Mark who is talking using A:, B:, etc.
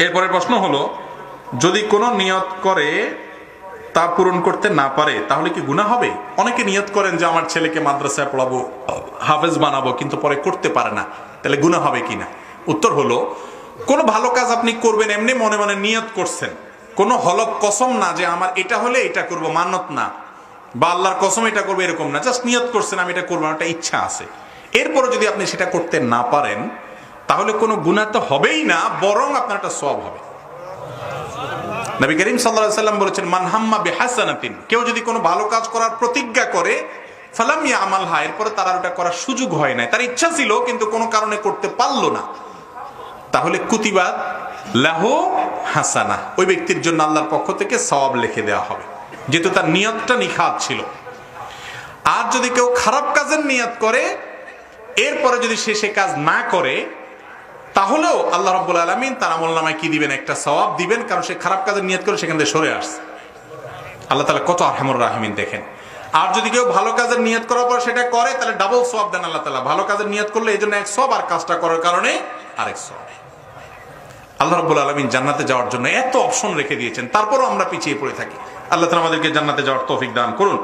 A: এরপরে প্রশ্ন হলো, যদি কোনো নিয়ত করে তা পূরণ করতে না পারে তাহলে কি গুনাহ হবে? অনেকে নিয়ত করেন যে আমার ছেলেকে মাদ্রাসায় পড়াবো, হাফেজ বানাবো, কিন্তু পরে করতে পারে না, তাহলে গুনাহ হবে কিনা? উত্তর হলো, কোনো ভালো কাজ আপনি করবেন এমনি মনে মনে নিয়ত করছেন, কোনো হলফ কসম না যে আমার এটা হলে এটা করব, মানত না, বা আল্লাহর কসম এটা করবো এরকম না, জাস্ট নিয়ত করছেন আমি এটা করবো, একটা ইচ্ছা আছে। এরপরে যদি আপনি সেটা করতে না পারেন তাহলে কোনো গুনাহ তো হবেই না, বরং আপনার একটা সওয়াব হবে। নবী করিম সাল্লাল্লাহু আলাইহি সাল্লাম বলেছেন, মান হাম্মা বিহাসানাতিন, কেউ যদি কোনো ভালো কাজ করার প্রতিজ্ঞা করে, ফালাম ইয়ামালহা, এরপরে তার আর ওটা করার সুযোগ হয় না, তার ইচ্ছা ছিল কিন্তু কোনো কারণে করতে পারলো না, তাহলে কুতিবাত লাহু হাসানা, ওই ব্যক্তির জন্য আল্লাহর পক্ষ থেকে সওয়াব লিখে দেওয়া হবে, যেহেতু তার নিয়তটা নিখাত ছিল। আর যদি কেউ খারাপ কাজের নিয়ত করে এরপরে যদি সে কাজ না করে, তাহলেও আল্লাহ রাব্বুল আলামিন তার আমলনামায় কি দিবেন? একটা সওয়াব দিবেন, কারণ সে খারাপ কাজের নিয়ত করে সেখান থেকে সরে আসছে। আল্লাহ তাআলা কত আরহামুর রাহিমিন দেখেন। আর যদি কেউ ভালো কাজের নিয়ত করার পর সেটা করে, তাহলে ডাবল সওয়াব দেন আল্লাহ তাআলা। ভালো কাজের নিয়ত করলে এই জন্য এক সওয়াব, আর কাজটা করার কারণে আরেক সওয়াব। আল্লাহ রাব্বুল আলামিন জান্নাতে যাওয়ার জন্য এত অপশন রেখে দিয়েছেন, তারপরও আমরা পিছিয়ে পড়ে থাকি। আল্লাহ তাআলা আমাদেরকে জান্নাতে যাওয়ার তৌফিক দান করুন।